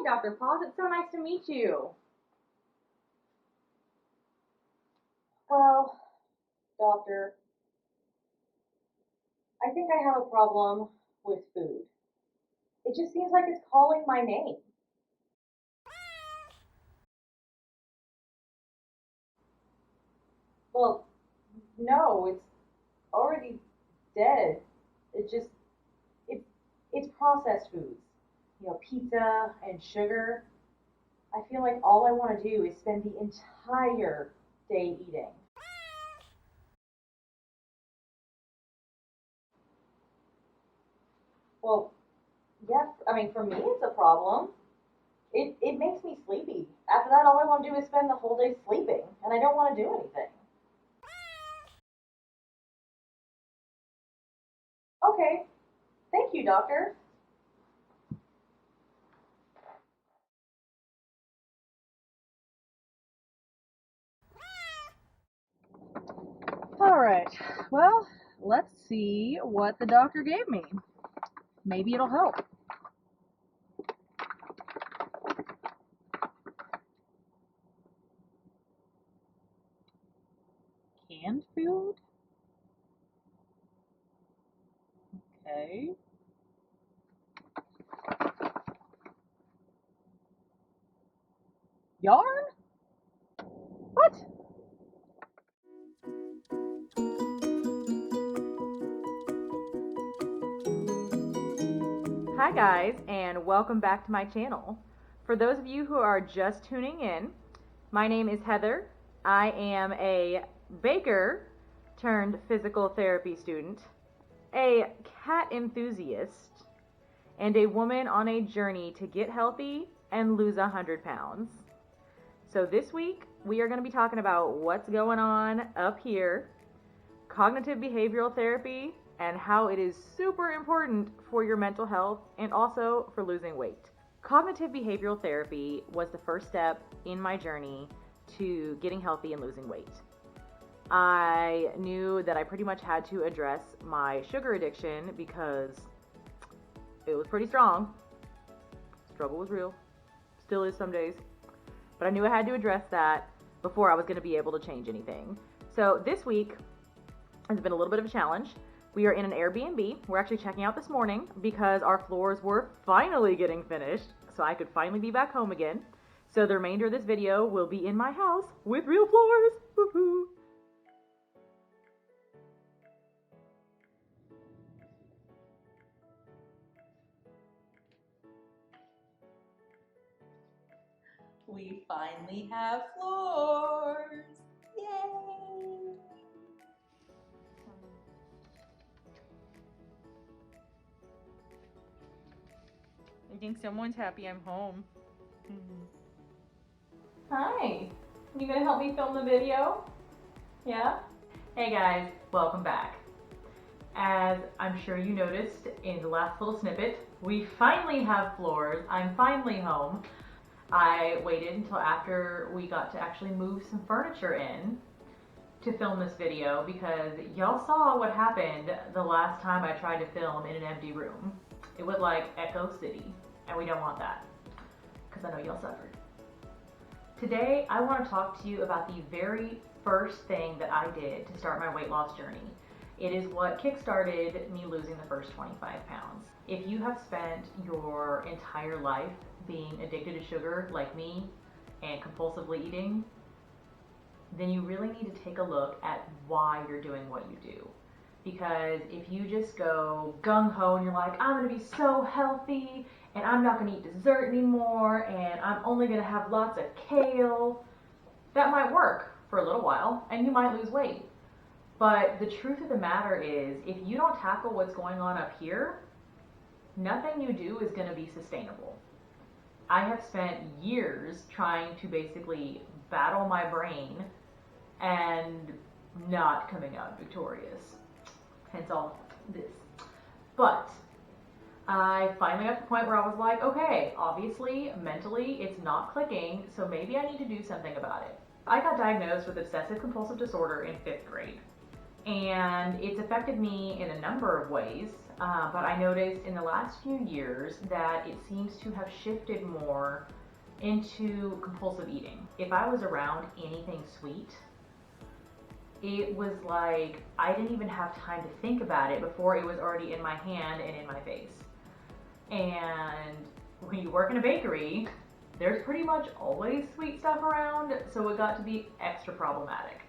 Dr. Paws. It's so nice to meet you. Well, doctor, I think I have a problem with food. It just seems like it's calling my name. Well, no, it's already dead. It just, it, it's processed foods. Pizza and sugar. I feel like all I want to do is spend the entire day eating. Well, yeah, I mean, for me, it's a problem. It makes me sleepy. After that, all I want to do is spend the whole day sleeping, and I don't want to do anything. Okay, thank you, doctor. All right, well, let's see what the doctor gave me. Maybe it'll help. Canned food? Okay. Yarn? What? Hi guys, and welcome back to my channel. For those of you who are just tuning in, my name is Heather. I am a baker turned physical therapy student, a cat enthusiast, and a woman on a journey to get healthy and lose 100 pounds. So this week, we are going to be talking about what's going on up here, cognitive behavioral therapy, and how it is super important for your mental health and also for losing weight. Cognitive behavioral therapy was the first step in my journey to getting healthy and losing weight. I knew that I pretty much had to address my sugar addiction because it was pretty strong. Struggle was real. Still is some days. But I knew I had to address that before I was going to be able to change anything. So this week has been a little bit of a challenge. We are in an Airbnb. We're actually checking out this morning because our floors were finally getting finished, so I could finally be back home again. So the remainder of this video will be in my house with real floors. Woohoo! We finally have floors. Yay! I think someone's happy I'm home. Hi. You gonna help me film the video? Yeah? Hey guys, welcome back. As I'm sure you noticed in the last little snippet, we finally have floors. I'm finally home. I waited until after we got to actually move some furniture in to film this video because y'all saw what happened the last time I tried to film in an empty room. It was like Echo City, and we don't want that because I know y'all suffered. Today, I want to talk to you about the very first thing that I did to start my weight loss journey. It is what kickstarted me losing the first 25 pounds. If you have spent your entire life being addicted to sugar like me and compulsively eating, then you really need to take a look at why you're doing what you do. Because if you just go gung-ho and you're like, I'm gonna be so healthy and I'm not gonna eat dessert anymore and I'm only gonna have lots of kale, that might work for a little while and you might lose weight. But the truth of the matter is, if you don't tackle what's going on up here, nothing you do is gonna be sustainable. I have spent years trying to basically battle my brain and not coming out victorious. Hence all this. But I finally got to the point where I was like, okay, obviously, mentally, it's not clicking, so maybe I need to do something about it. I got diagnosed with obsessive compulsive disorder in 5th grade, and it's affected me in a number of ways. but I noticed in the last few years that it seems to have shifted more into compulsive eating. If I was around anything sweet, it was like I didn't even have time to think about it before it was already in my hand and in my face. And when you work in a bakery, there's pretty much always sweet stuff around, so it got to be extra problematic.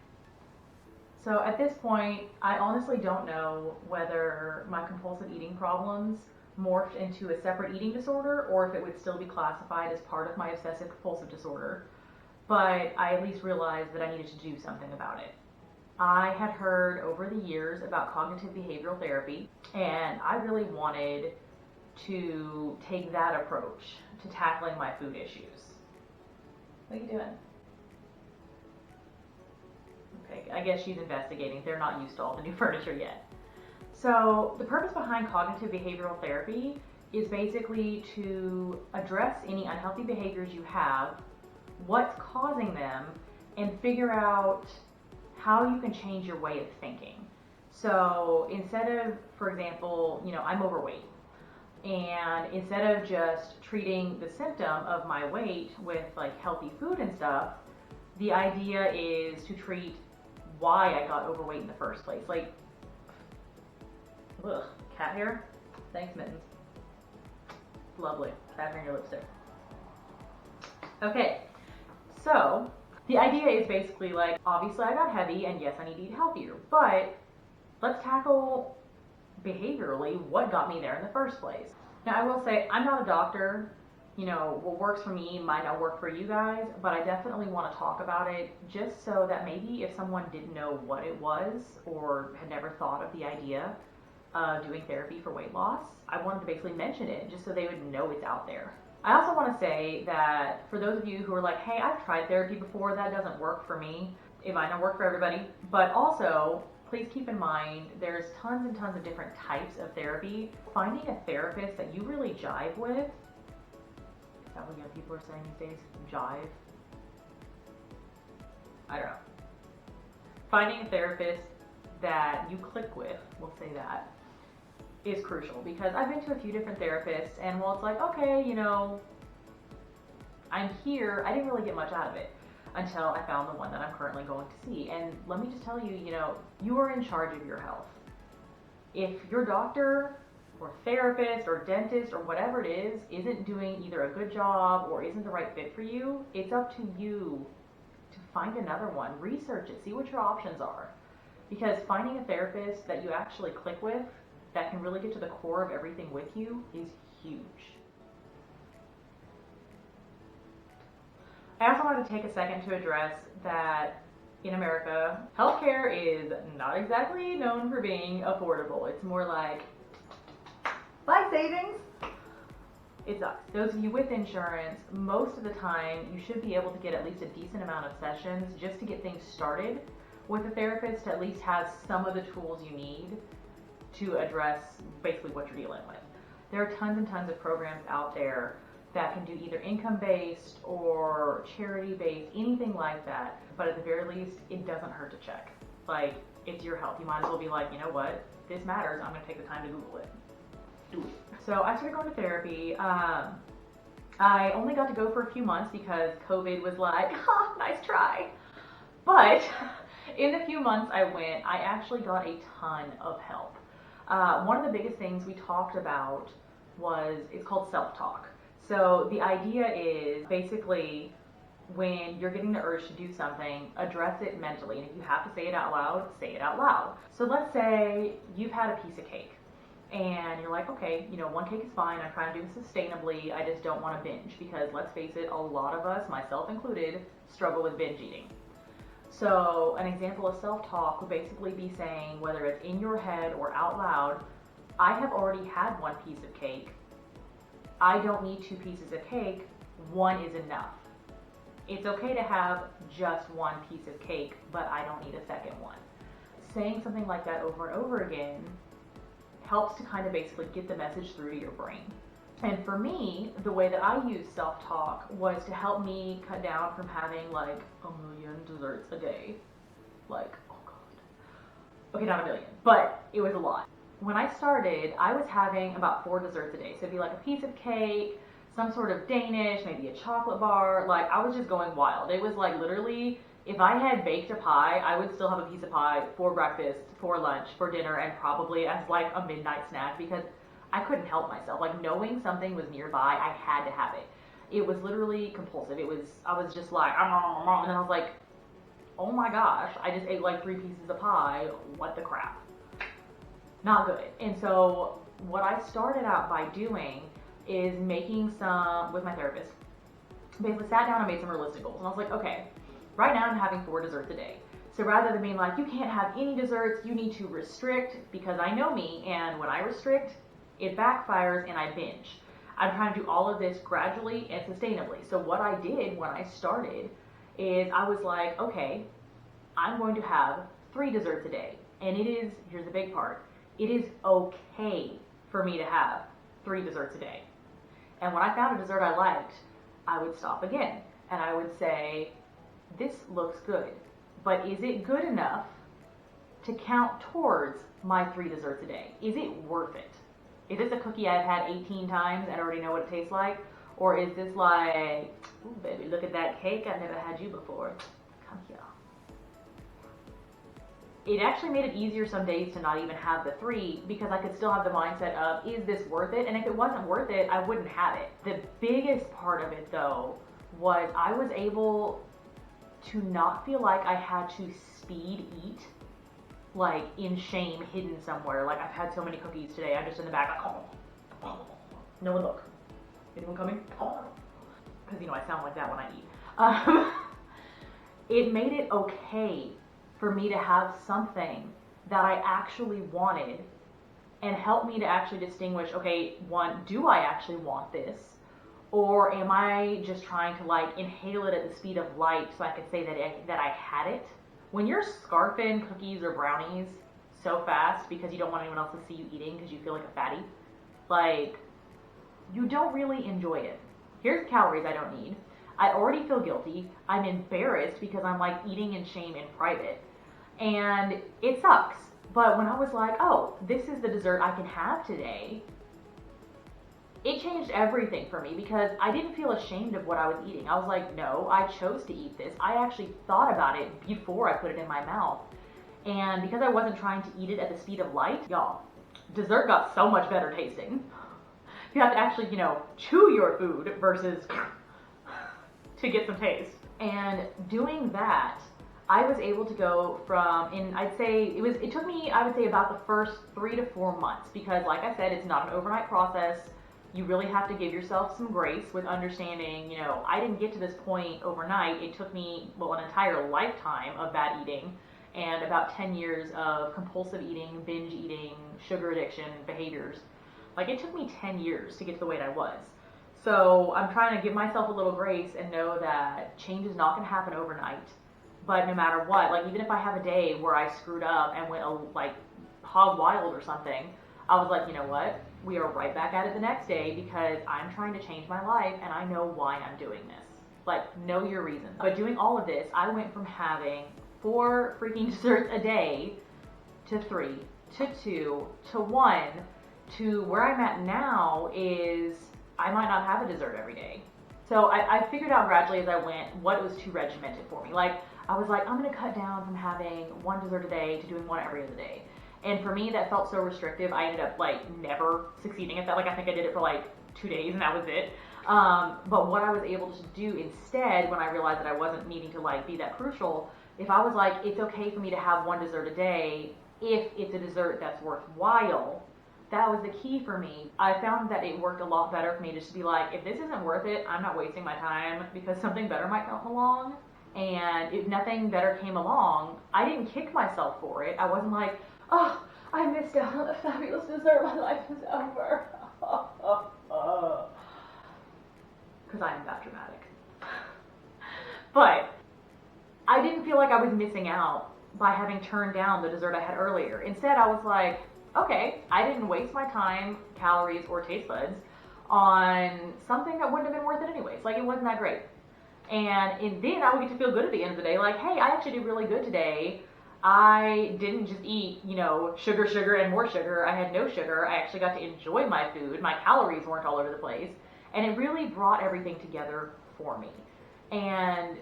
So at this point, I honestly don't know whether my compulsive eating problems morphed into a separate eating disorder or if it would still be classified as part of my obsessive compulsive disorder, but I at least realized that I needed to do something about it. I had heard over the years about cognitive behavioral therapy, and I really wanted to take that approach to tackling my food issues. What are you doing? Okay, I guess she's investigating. They're not used to all the new furniture yet. So the purpose behind cognitive behavioral therapy is basically to address any unhealthy behaviors you have, what's causing them, and figure out how you can change your way of thinking. So instead of, for example, I'm overweight, and instead of just treating the symptom of my weight with like healthy food and stuff, the idea is to treat why I got overweight in the first place. Like, ugh, cat hair? Thanks, Mittens. Lovely. Cat hair in your lipstick. Okay, so the idea is basically like, obviously I got heavy, and yes, I need to eat healthier, but let's tackle behaviorally what got me there in the first place. Now I will say, I'm not a doctor. What works for me might not work for you guys, but I definitely want to talk about it just so that maybe if someone didn't know what it was or had never thought of the idea of doing therapy for weight loss, I wanted to basically mention it just so they would know it's out there. I also want to say that for those of you who are like, hey, I've tried therapy before, that doesn't work for me, it might not work for everybody, but also please keep in mind there's tons and tons of different types of therapy. Finding a therapist that you really jive with, is that what young people are saying these days? Jive? I don't know. Finding a therapist that you click with, we'll say that, is crucial, because I've been to a few different therapists, and while it's like, okay, I'm here, I didn't really get much out of it until I found the one that I'm currently going to see. And let me just tell you, you are in charge of your health. If your doctor or therapist or dentist or whatever it is isn't doing either a good job or isn't the right fit for you, it's up to you to find another one. Research it, see what your options are. Because finding a therapist that you actually click with, that can really get to the core of everything with you, is huge. I also wanted to take a second to address that in America, healthcare is not exactly known for being affordable. It's more like life savings. It sucks. Those of you with insurance, most of the time you should be able to get at least a decent amount of sessions just to get things started with a therapist, to at least have some of the tools you need to address basically what you're dealing with. There are tons and tons of programs out there that can do either income-based or charity-based, anything like that. But at the very least, it doesn't hurt to check. Like, it's your health. You might as well be like, you know what? This matters. I'm going to take the time to Google it. Do it. So I started going to therapy. I only got to go for a few months because COVID was like, ha, nice try. But in the few months I went, I actually got a ton of help. One of the biggest things we talked about it's called self-talk. So the idea is basically when you're getting the urge to do something, address it mentally. And if you have to say it out loud, say it out loud. So let's say you've had a piece of cake and you're like, okay, one cake is fine. I'm trying to do this sustainably. I just don't want to binge, because let's face it, a lot of us, myself included, struggle with binge eating. So an example of self-talk would basically be saying, whether it's in your head or out loud, I have already had one piece of cake. I don't need 2 pieces of cake. 1 is enough. It's okay to have just 1 piece of cake, but I don't need a second one. Saying something like that over and over again helps to kind of basically get the message through to your brain. And for me, the way that I used self-talk was to help me cut down from having like 1,000,000 desserts a day. Like, oh God. Okay, not 1,000,000, but it was a lot. when I started, I was having about 4 desserts a day. So it'd be like a piece of cake, some sort of Danish, maybe a chocolate bar. Like I was just going wild. It was like literally, if I had baked a pie, I would still have a piece of pie for breakfast, for lunch, for dinner, and probably as like a midnight snack because I couldn't help myself. Like knowing something was nearby, I had to have it. It was literally compulsive. I was just like, and then I was like, oh my gosh, I just ate like 3 pieces of pie. What the crap? Not good. And so what I started out by doing is making some, with my therapist, basically sat down and made some realistic goals. And I was like, okay, right now I'm having 4 desserts a day. So rather than being like, you can't have any desserts, you need to restrict, because I know me, and when I restrict, it backfires and I binge. I'm trying to do all of this gradually and sustainably. So what I did when I started is I was like, okay, I'm going to have 3 desserts a day. And it is, here's the big part, it is okay for me to have 3 desserts a day. And when I found a dessert I liked, I would stop again. And I would say, this looks good, but is it good enough to count towards my 3 desserts a day? Is it worth it? Is this a cookie I've had 18 times and already know what it tastes like? Or is this like, ooh baby, look at that cake, I've never had you before. Come here. It actually made it easier some days to not even have the 3 because I could still have the mindset of, is this worth it? And if it wasn't worth it, I wouldn't have it. The biggest part of it though was I was able to not feel like I had to speed eat, like in shame hidden somewhere. Like I've had so many cookies today, I'm just in the back like, oh, no one look. Anyone coming? Because you know I sound like that when I eat. It made it okay for me to have something that I actually wanted and help me to actually distinguish, okay, one, do I actually want this? Or am I just trying to like inhale it at the speed of light so I could say that I had it? When you're scarfing cookies or brownies so fast because you don't want anyone else to see you eating because you feel like a fatty, like you don't really enjoy it. Here's calories I don't need. I already feel guilty. I'm embarrassed because I'm like eating in shame in private. And it sucks. But when I was like, oh, this is the dessert I can have today, it changed everything for me because I didn't feel ashamed of what I was eating. I was like, no, I chose to eat this. I actually thought about it before I put it in my mouth. And because I wasn't trying to eat it at the speed of light, y'all, dessert got so much better tasting. You have to actually, chew your food versus to get some taste. And doing that, I was able to go from, it took me, I would say about the first 3 to 4 months because like I said, it's not an overnight process. You really have to give yourself some grace with understanding, I didn't get to this point overnight. It took me, an entire lifetime of bad eating and about 10 years of compulsive eating, binge eating, sugar addiction behaviors. Like it took me 10 years to get to the weight I was. So I'm trying to give myself a little grace and know that change is not going to happen overnight. But no matter what, like even if I have a day where I screwed up and went like hog wild or something, I was like, you know what? We are right back at it the next day because I'm trying to change my life and I know why I'm doing this. Like, know your reasons. But doing all of this, I went from having 4 freaking desserts a day to 3 to 2 to 1 to where I'm at now is I might not have a dessert every day. So I figured out gradually as I went what was too regimented for me. Like, I was like, I'm going to cut down from having 1 dessert a day to doing 1 every other day. And for me, that felt so restrictive. I ended up like never succeeding at that. Like I think I did it for like 2 days and that was it. But what I was able to do instead, when I realized that I wasn't needing to like be that crucial, if I was like, it's okay for me to have 1 dessert a day, if it's a dessert that's worthwhile, that was the key for me. I found that it worked a lot better for me just to be like, if this isn't worth it, I'm not wasting my time because something better might come along. And if nothing better came along, I didn't kick myself for it. I wasn't like, oh, I missed out on a fabulous dessert, my life is over. Because I am that dramatic. But I didn't feel like I was missing out by having turned down the dessert I had earlier. Instead, I was like, okay, I didn't waste my time, calories, or taste buds on something that wouldn't have been worth it anyways. Like, it wasn't that great. And then I would get to feel good at the end of the day, like, hey, I actually did really good today. I didn't just eat, sugar, sugar, and more sugar. I had no sugar. I actually got to enjoy my food. My calories weren't all over the place. And it really brought everything together for me. And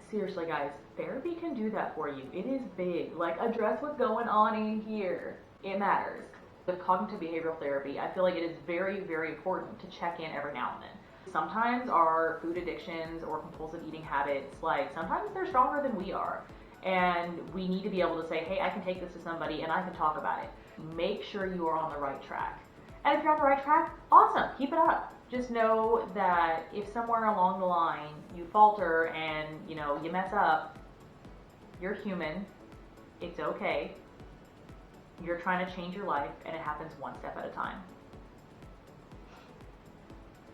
seriously, guys, therapy can do that for you. It is big. Like, address what's going on in here. It matters. With cognitive behavioral therapy, I feel like it is very, very important to check in every now and then. Sometimes our food addictions or compulsive eating habits, like, sometimes they're stronger than we are. And we need to be able to say, hey, I can take this to somebody and I can talk about it. Make sure you are on the right track. And if you're on the right track, awesome, keep it up. Just know that if somewhere along the line you falter and you mess up, you're human. It's okay. You're trying to change your life, and it happens one step at a time.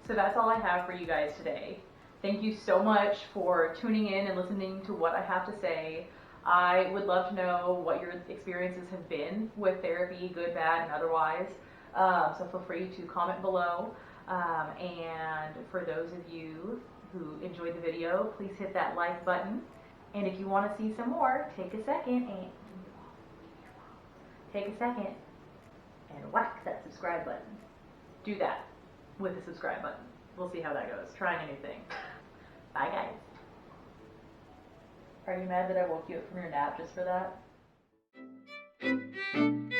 So that's all I have for you guys today. Thank you so much for tuning in and listening to what I have to say. I would love to know what your experiences have been with therapy, good, bad, and otherwise. So feel free to comment below. And for those of you who enjoyed the video, please hit that like button. And if you want to see some more, take a second and whack that subscribe button. Do that with the subscribe button. We'll see how that goes. Trying a new thing. Bye, guys. Are you mad that I woke you up from your nap just for that?